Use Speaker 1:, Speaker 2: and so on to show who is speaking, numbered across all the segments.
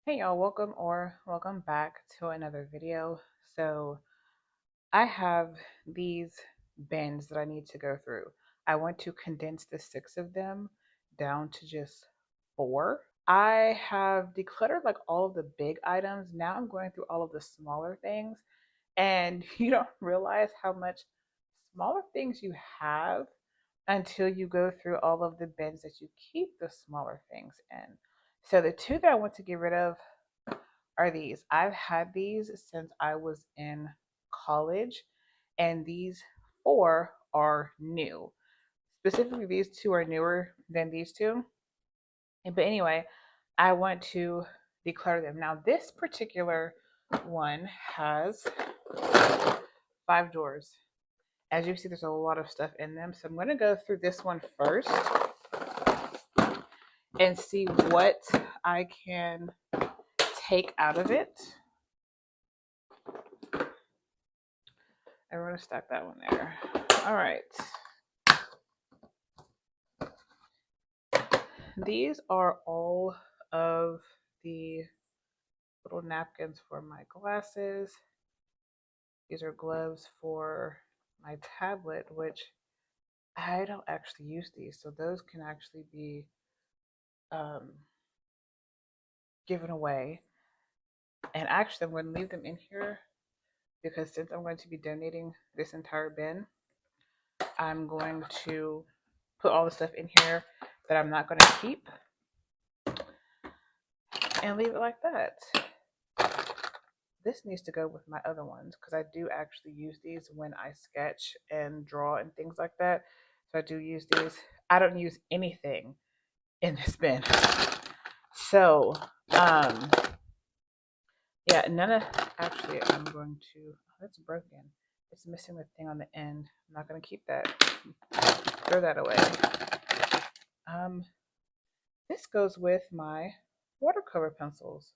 Speaker 1: Hey y'all, welcome back to another video. So I have these bins that I need to go through. I want to condense the six of them down to just four. I have decluttered like all of the big items. Now I'm going through all of the smaller things, and you don't realize how much smaller things you have until you go through all of the bins that you keep the smaller things in. So the two that I want to get rid of are these. I've had these since I was in college, and these four are new. Specifically, these two are newer than these two. But anyway, I want to declutter them. Now, this particular one has five drawers. As you see, there's a lot of stuff in them. So I'm going to go through this one first and see what I can take out of it. I'm going to stack that one there. All right. These are all of the little napkins for my glasses. These are gloves for my tablet, which I don't actually use these. So those can actually be um, given away. And actually, I'm going to leave them in here because since I'm going to be donating this entire bin, I'm going to put all the stuff in here that I'm not going to keep and leave it like that. This needs to go with my other ones because I do actually use these when I sketch and draw and things like that. So I do use these. I don't use anything in this bin. So, um, yeah, none of, actually, I'm going to, oh, that's broken. It's missing the thing on the end. I'm not going to keep that. Throw that away. Um, this goes with my watercolor pencils.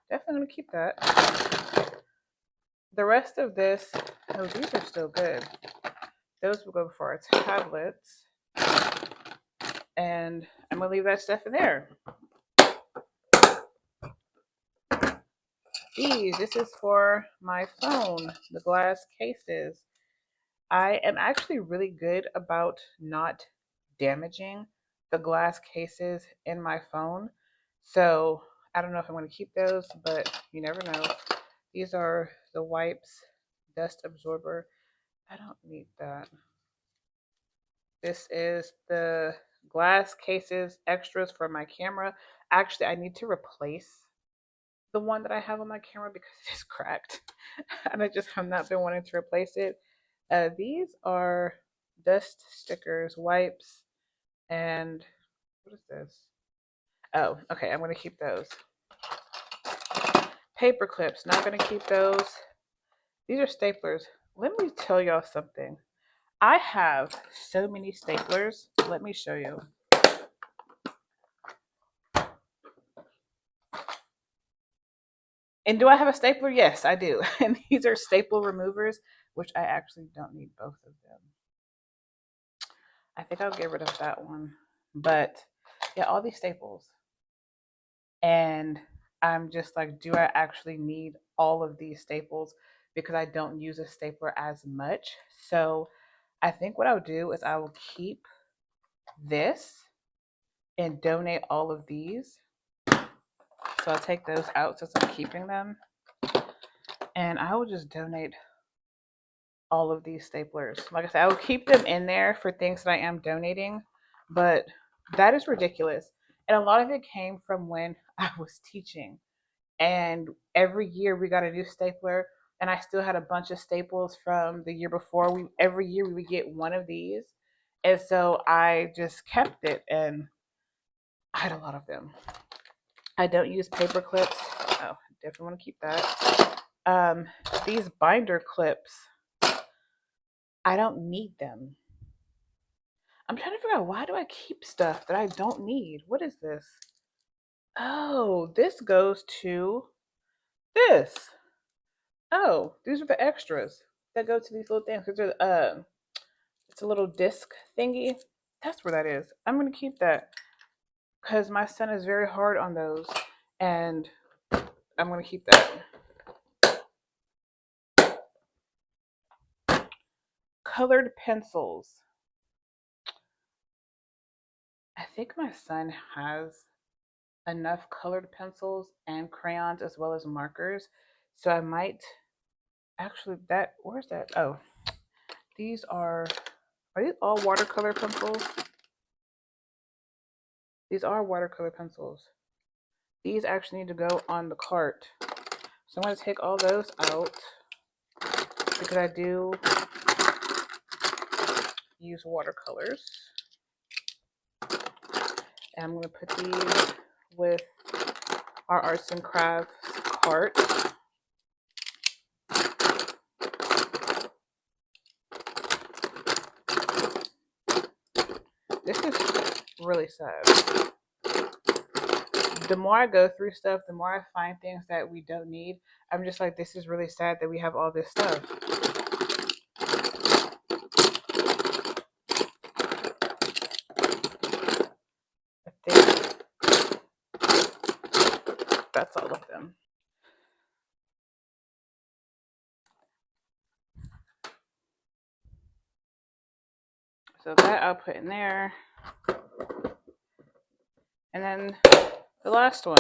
Speaker 1: Definitely going to keep that. The rest of this, oh, these are still good. Those will go for our tablets. And I'm going to leave that stuff in there. This is for my phone, the glass cases. I am actually really good about not damaging the glass cases in my phone. So I don't know if I'm going to keep those, but you never know. These are the wipes, dust absorber. I don't need that. This is the glass cases extras for my camera. Actually, I need to replace the one that I have on my camera because it is cracked. And I just have not been wanting to replace it. These are dust stickers, wipes, and what is this? Oh, okay, I'm going to keep those. Paper clips, not going to keep those. These are staplers. Let me tell y'all something. I have so many staplers. Let me show you. And do I have a stapler? Yes, I do. And these are staple removers, which I actually don't need both of them. I think I'll get rid of that one. But yeah, all these staples. And I'm just like, do I actually need all of these staples? Because I don't use a stapler as much. So I think what I'll do is I will keep this and donate all of these. So I'll take those out since I'm keeping them. And I will just donate all of these staplers. Like I said, I will keep them in there for things that I am donating, but that is ridiculous. And a lot of it came from when I was teaching. And every year we got a new stapler, and I still had a bunch of staples from the year before. Every year we would get one of these. And so I just kept it, and I had a lot of them. I don't use paper clips. Oh, definitely want to keep that. These binder clips, I don't need them. I'm trying to figure out, why do I keep stuff that I don't need? What is this? Oh, this goes to this. Oh, these are the extras that go to these little things. It's a little disc thingy. That's where that is. I'm gonna keep that because my son is very hard on those, and I'm going to keep that. Colored pencils. I think my son has enough colored pencils and crayons as well as markers. So I might actually where's that? Oh, these are these all watercolor pencils? These are watercolor pencils. These actually need to go on the cart. So I'm going to take all those out because I do use watercolors. And I'm going to put these with our arts and crafts cart. This is really sad. The more I go through stuff, the more I find things that we don't need. I'm just like, this is really sad that we have all this stuff. I think that's all of them. So that I'll put in there. And then the last one.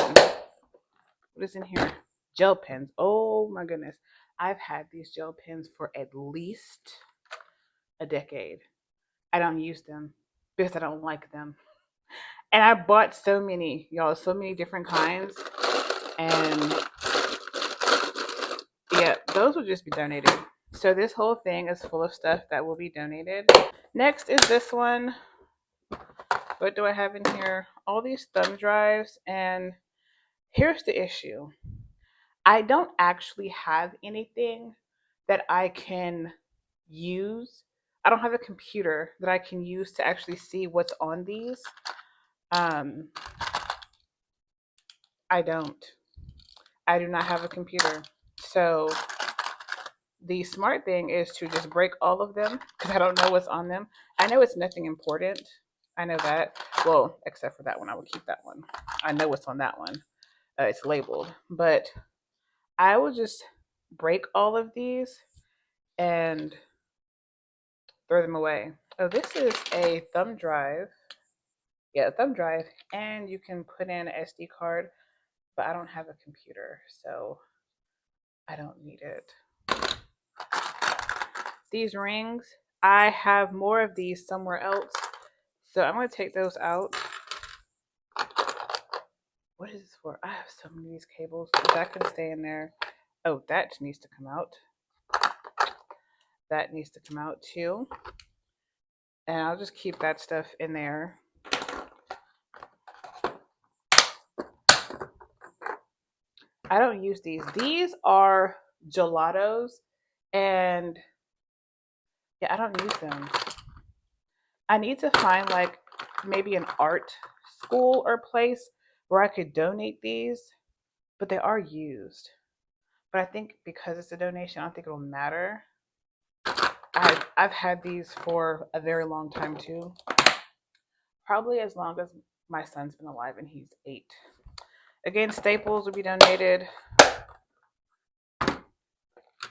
Speaker 1: What is in here? Gel pens. Oh my goodness. I've had these gel pens for at least a decade. I don't use them because I don't like them. And I bought so many, y'all, so many different kinds. And yeah, those will just be donated. So this whole thing is full of stuff that will be donated. Next is this one. What do I have in here? All these thumb drives. And here's the issue. I don't actually have anything that I can use. I don't have a computer that I can use to actually see what's on these. Um, I don't. I do not have a computer. So the smart thing is to just break all of them because I don't know what's on them. I know it's nothing important. I know that. Well, except for that one. I would keep that one. I know what's on that one. It's labeled. But I will just break all of these and throw them away. Oh, this is a thumb drive. Yeah, a thumb drive. And you can put in an SD card, but I don't have a computer, so I don't need it. These rings, I have more of these somewhere else, so I'm going to take those out. What is this for? I have so many of these cables. That can stay in there. Oh, that needs to come out. That needs to come out too. And I'll just keep that stuff in there. I don't use these. These are gelatos, and yeah, I don't use them. I need to find like maybe an art school or place where I could donate these, but they are used. But I think because it's a donation, I don't think it'll matter. I've had these for a very long time too. Probably as long as my son's been alive, and he's 8. Again, staples will be donated.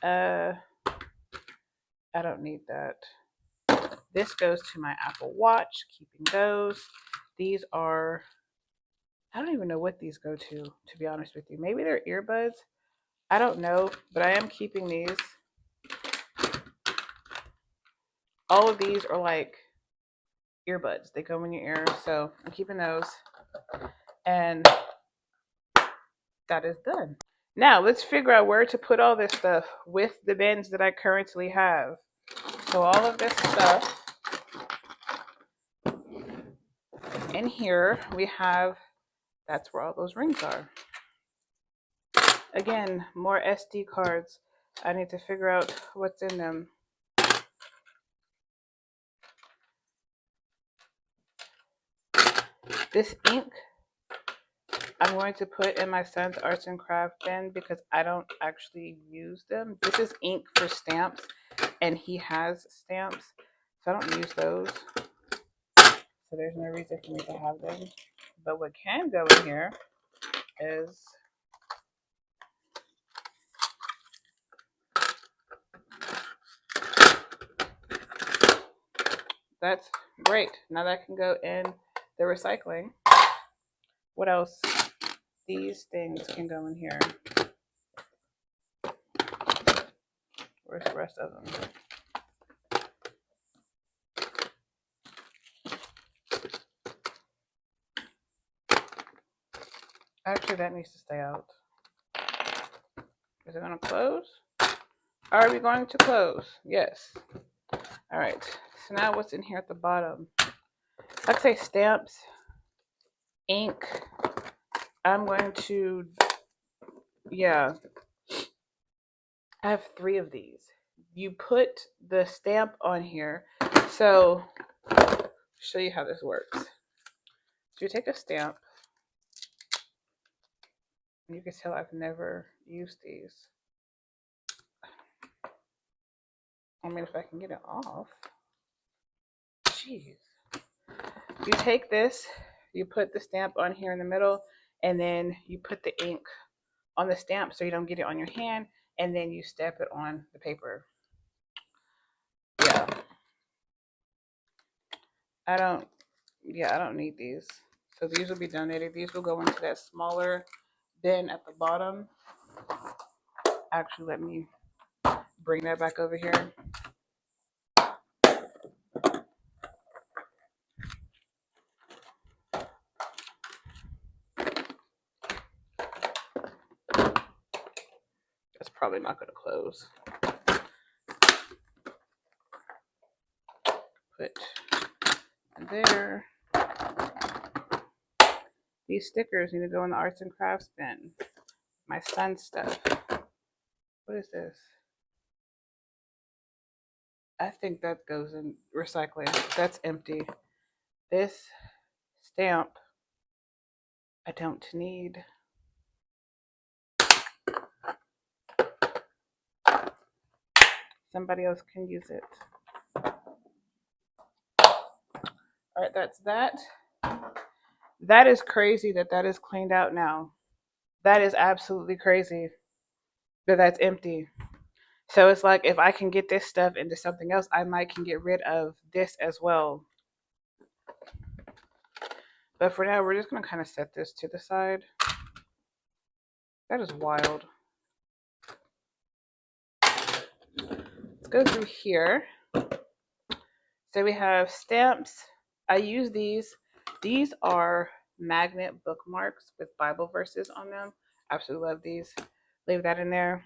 Speaker 1: I don't need that. This goes to my Apple Watch, keeping those. These are, I don't even know what these go to be honest with you. Maybe they're earbuds. I don't know, but I am keeping these. All of these are like earbuds. They go in your ear, so I'm keeping those. And that is done. Now let's figure out where to put all this stuff with the bins that I currently have. So all of this stuff in here, we have, that's where all those rings are. Again, more SD cards. I need to figure out what's in them. This ink, I'm going to put in my son's arts and craft bin because I don't actually use them. This is ink for stamps, and he has stamps, so I don't use those. So there's no reason for me to have them. But what can go in here is That's great. Now that can go in the recycling. What else? These things can go in here. Where's the rest of them? Actually, that needs to stay out. Is it going to close? Are we going to close? Yes. All right. So now what's in here at the bottom? Let's say stamps, ink. I'm going to, yeah, I have 3 of these. You put the stamp on here. So, show you how this works. So you take a stamp. And you can tell I've never used these. I mean, if I can get it off. Jeez. You take this, you put the stamp on here in the middle, and then you put the ink on the stamp so you don't get it on your hand, and then you stamp it on the paper. Yeah. I don't need these. So these will be donated. These will go into that smaller bin at the bottom. Actually, let me bring that back over here. That's probably not going to close. Put there. These stickers need to go in the arts and crafts bin. My son's stuff. What is this? I think that goes in recycling. That's empty. This stamp I don't need. Somebody else can use it. All right, that's that. That is crazy that is cleaned out now. That is absolutely crazy that that's empty. So it's like if I can get this stuff into something else, I might can get rid of this as well. But for now, we're just going to kind of set this to the side. That is wild. Let's go through here. So we have stamps. I use these. These are magnet bookmarks with Bible verses on them. Absolutely love these. Leave that in there.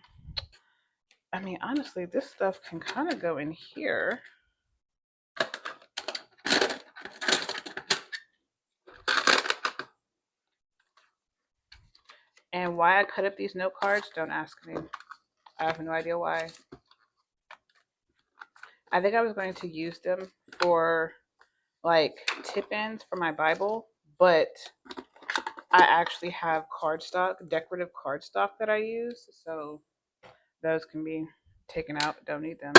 Speaker 1: I mean, honestly, this stuff can kind of go in here. And why I cut up these note cards, don't ask me. I have no idea why. I think I was going to use them for like tip-ins for my Bible, but I actually have cardstock, decorative cardstock that I use, so those can be taken out. Don't need them.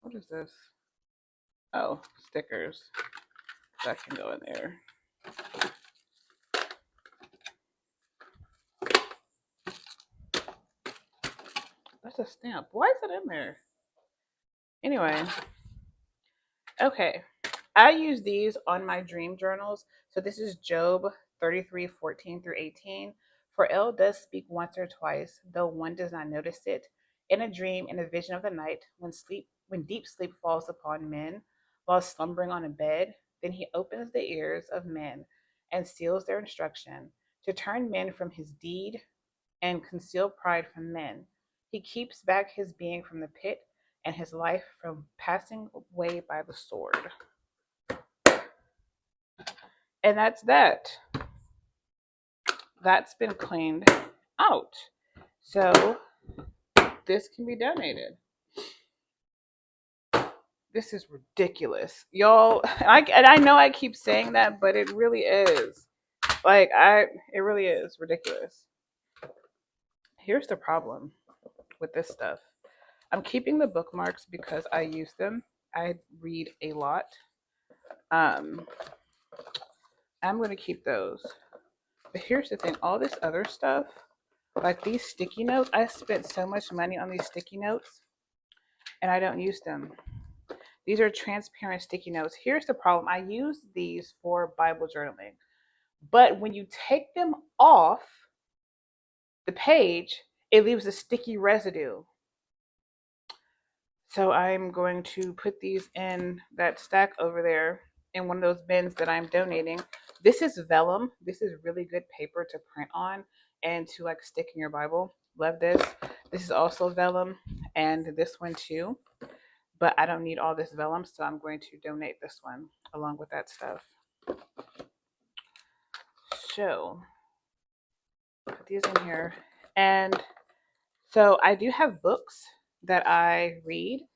Speaker 1: What is this? Oh, stickers. That can go in there. That's a stamp. Why is it in there? Anyway, okay. I use these on my dream journals. So this is Job 33:14 through 18. For El does speak once or twice, though one does not notice it. In a dream, in a vision of the night, when deep sleep falls upon men, while slumbering on a bed, then he opens the ears of men and seals their instruction, to turn men from his deed and conceal pride from men. He keeps back his being from the pit and his life from passing away by the sword. And that's that. That's been cleaned out. So this can be donated. This is ridiculous. Y'all, and I know I keep saying that, but it really is. It really is ridiculous. Here's the problem with this stuff. I'm keeping the bookmarks because I use them. I read a lot. Um, I'm going to keep those. But here's the thing, all this other stuff, like these sticky notes, I spent so much money on these sticky notes and I don't use them. These are transparent sticky notes. Here's the problem. I use these for Bible journaling. But when you take them off the page, it leaves a sticky residue. So I'm going to put these in that stack over there in one of those bins that I'm donating. This is vellum. This is really good paper to print on and to like stick in your Bible. Love this. This is also vellum and this one too. But I don't need all this vellum, so I'm going to donate this one along with that stuff. So put these in here. And so I do have books that I read,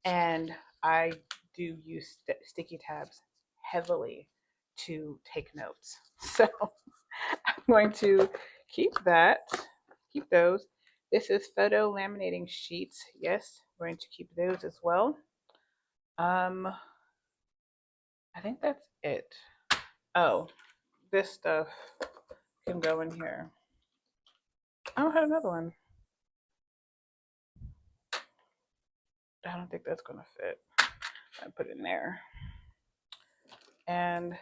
Speaker 1: and I do use sticky tabs heavily to take notes. So I'm going to keep that, keep those. This is photo laminating sheets. Yes, we're going to keep those as well. I think that's it. Oh, this stuff can go in here. I don't have another one. I don't think that's gonna fit. I put it in there. And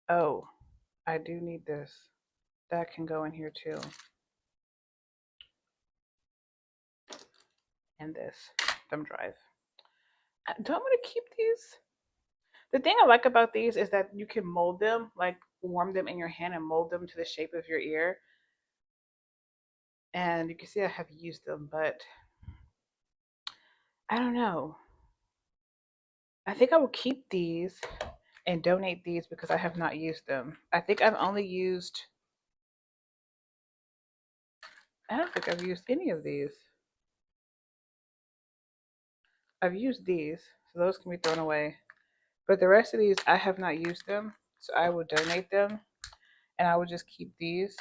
Speaker 1: oh, I do need this. That can go in here too. And this thumb drive. Do I want to keep these? The thing I like about these is that you can mold them, like warm them in your hand and mold them to the shape of your ear. And you can see I have used them, but I don't know. I think I will keep these and donate these because I have not used them. I think I've only used, I don't think I've used any of these. I've used these, so those can be thrown away. But the rest of these, I have not used them, so I will donate them, and I will just keep these.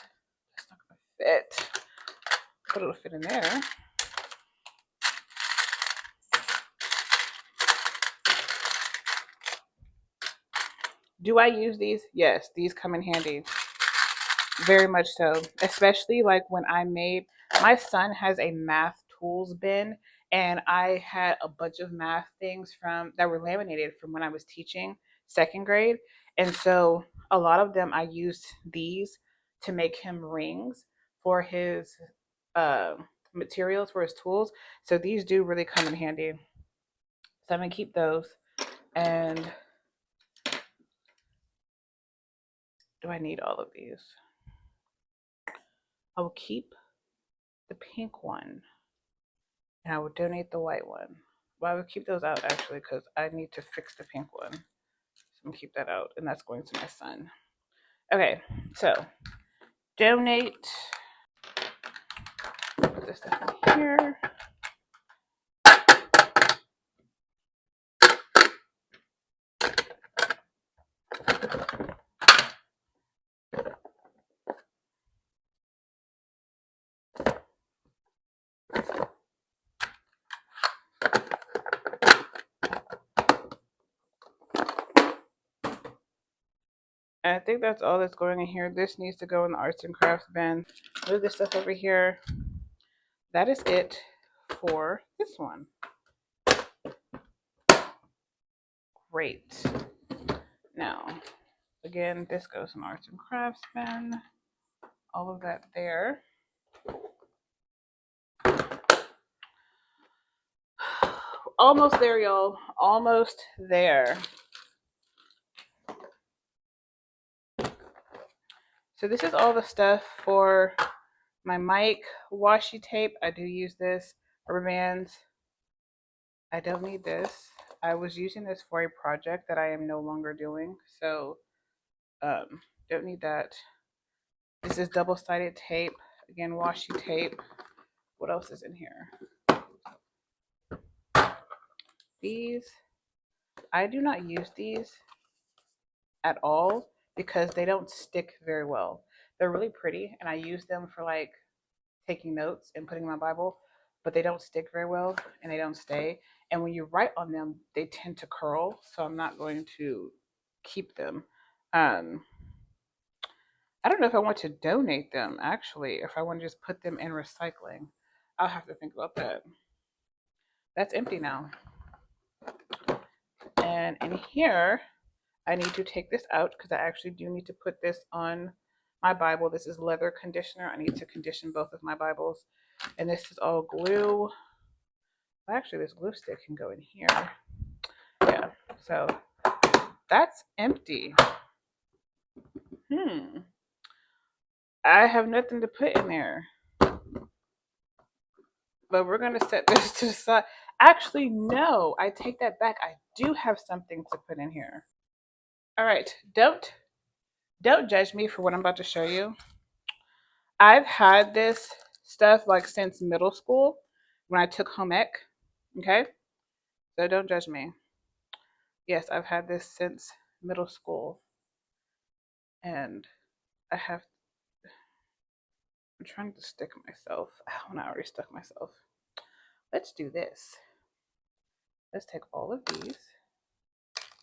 Speaker 1: It's not gonna fit, but it'll fit in there. Do I use these? Yes, these come in handy. Very much so. Especially like when I made, my son has a math tools bin, and I had a bunch of math things from that were laminated from when I was teaching second grade. And so a lot of them I used these to make him rings for his uh, materials for his tools. So these do really come in handy. So I'm gonna keep those. And do I need all of these? I will keep the pink one and I will donate the white one. Well, I will keep those out actually because I need to fix the pink one. So I'm gonna keep that out, and that's going to my son. Okay, so donate. Put this stuff in here. And I think that's all that's going in here. This needs to go in the arts and crafts bin. Move this stuff over here. That is it for this one. Great. Now, again, this goes in arts and crafts bin. All of that there. Almost there, y'all. Almost there. So this is all the stuff for my mic washi tape. I do use this. Rubber bands. I don't need this. I was using this for a project that I am no longer doing, so don't need that. This is double-sided tape. Again, washi tape. What else is in here? These. I do not use these at all because they don't stick very well. They're really pretty, and I use them for like taking notes and putting in my Bible, but they don't stick very well and they don't stay. And when you write on them, they tend to curl. So I'm not going to keep them. Um, I don't know if I want to donate them actually, if I want to just put them in recycling. I'll have to think about that. That's empty now. And in here, I need to take this out because I actually do need to put this on my Bible. This is leather conditioner. I need to condition both of my Bibles. And this is all glue. Well, actually, this glue stick can go in here. Yeah, so that's empty. I have nothing to put in there. But we're going to set this to the side. Actually, no, I take that back. I do have something to put in here. All right, don't judge me for what I'm about to show you. I've had this stuff like since middle school when I took home ec. Okay, so don't judge me. Yes, I've had this since middle school, and I have. I'm trying to stick myself. Oh, I already stuck myself. Let's do this. Let's take all of these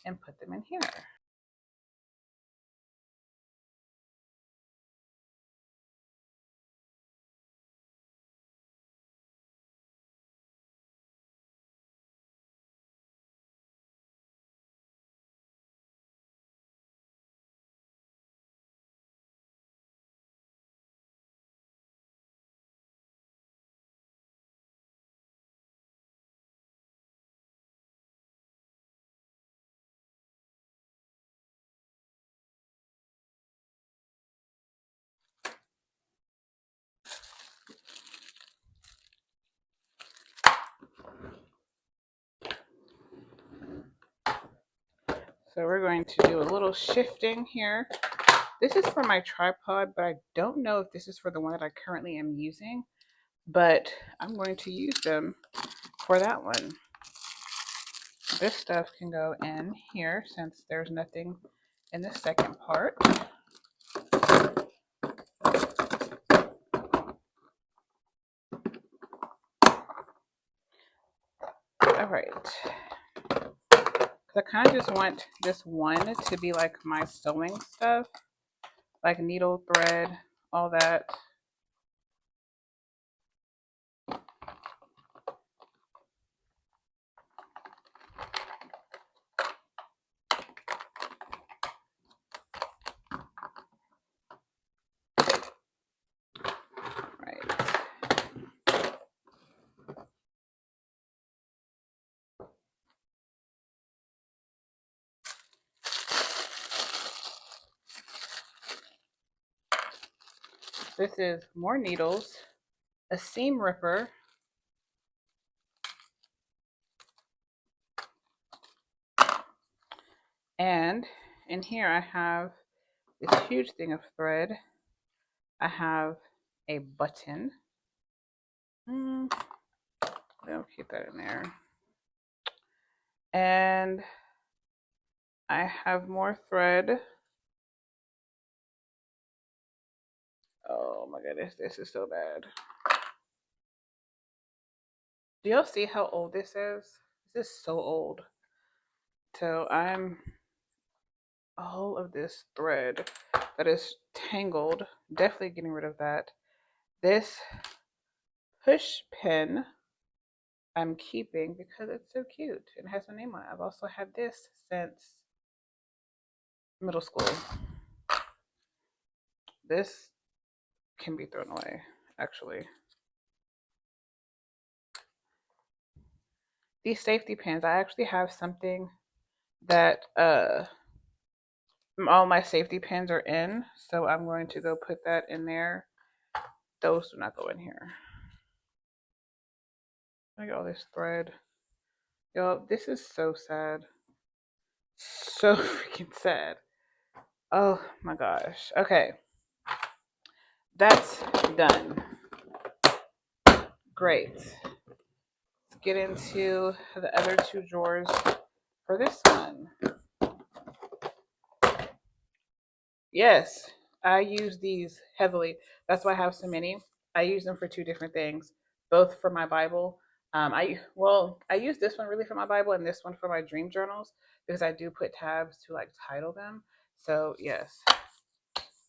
Speaker 1: and put them in here. So we're going to do a little shifting here. This is for my tripod, but I don't know if this is for the one that I currently am using, but I'm going to use them for that one. This stuff can go in here since there's nothing in the second part. All right. I kind of just want this one to be like my sewing stuff, like needle, thread, all that. Right. This is more needles, a seam ripper, and in here I have this huge thing of thread. I have a button. I'll keep that in there. And I have more thread. Oh my goodness, this is so bad. Do y'all see how old this is? This is so old. So I'm all of this thread that is tangled. Definitely getting rid of that. This push pin I'm keeping because it's so cute and has my name on it. I've also had this since middle school. This can be thrown away, actually. These safety pins, I actually have something that all my safety pins are in, so I'm going to go put that in there. Those do not go in here. Look at all this thread. Yo, this is so sad. So freaking sad. Oh my gosh. Okay. That's done. Great. Let's get into the other two drawers for this one. Yes, I use these heavily. That's why I have so many. I use them for two different things, both for my Bible. I use this one really for my Bible and this one for my dream journals because I do put tabs to like title them. So yes,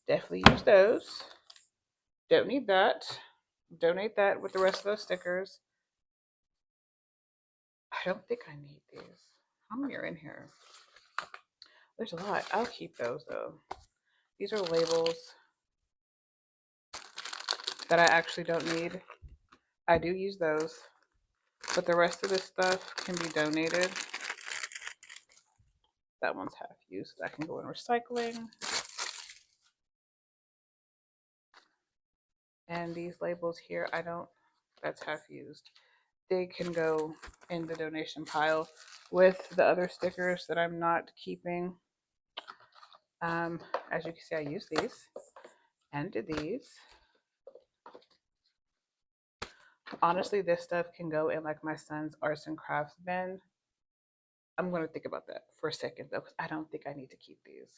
Speaker 1: definitely use those. Don't need that. Donate that with the rest of those stickers. I don't think I need these. How many are in here? There's a lot. I'll keep those though. These are labels that I actually don't need. I do use those, but the rest of this stuff can be donated. That one's half used. That can go in recycling. And these labels here, that's half used. They can go in the donation pile with the other stickers that I'm not keeping. As you can see, I use these and did these. Honestly, this stuff can go in like my son's arts and crafts bin. I'm going to think about that for a second though, because I don't think I need to keep these.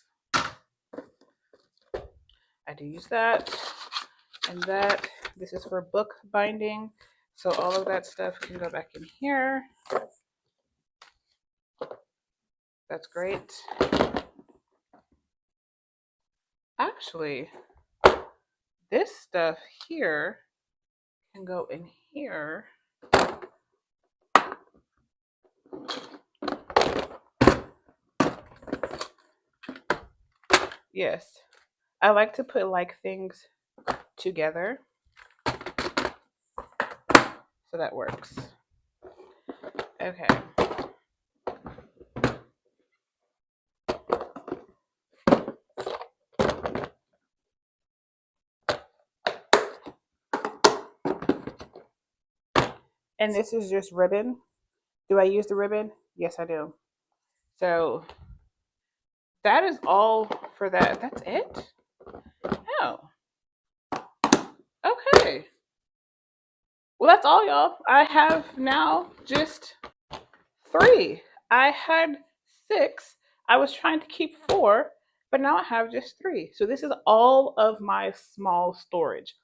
Speaker 1: I do use that and that. This is for book binding. So all of that stuff can go back in here. That's great. Actually, this stuff here can go in here. Yes, I like to put like things together. So that works. Okay. And this is just ribbon. Do I use the ribbon? Yes, I do. So that is all for that. That's it? Oh, okay. Well, that's all, y'all. I have now just 3. I had 6. I was trying to keep 4, but now I have just 3. So this is all of my small storage.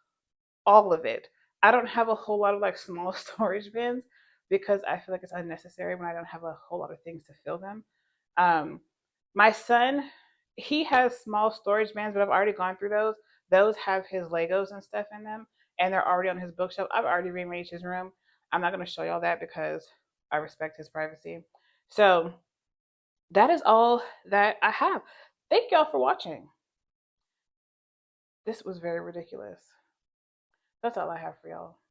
Speaker 1: All of it. I don't have a whole lot of like small storage bins because I feel like it's unnecessary when I don't have a whole lot of things to fill them. Um, my son, he has small storage bins, but I've already gone through those. Those have his Legos and stuff in them, and they're already on his bookshelf. I've already rearranged his room. I'm not going to show y'all that because I respect his privacy. So that is all that I have. Thank y'all for watching. This was very ridiculous. That's all I have for y'all.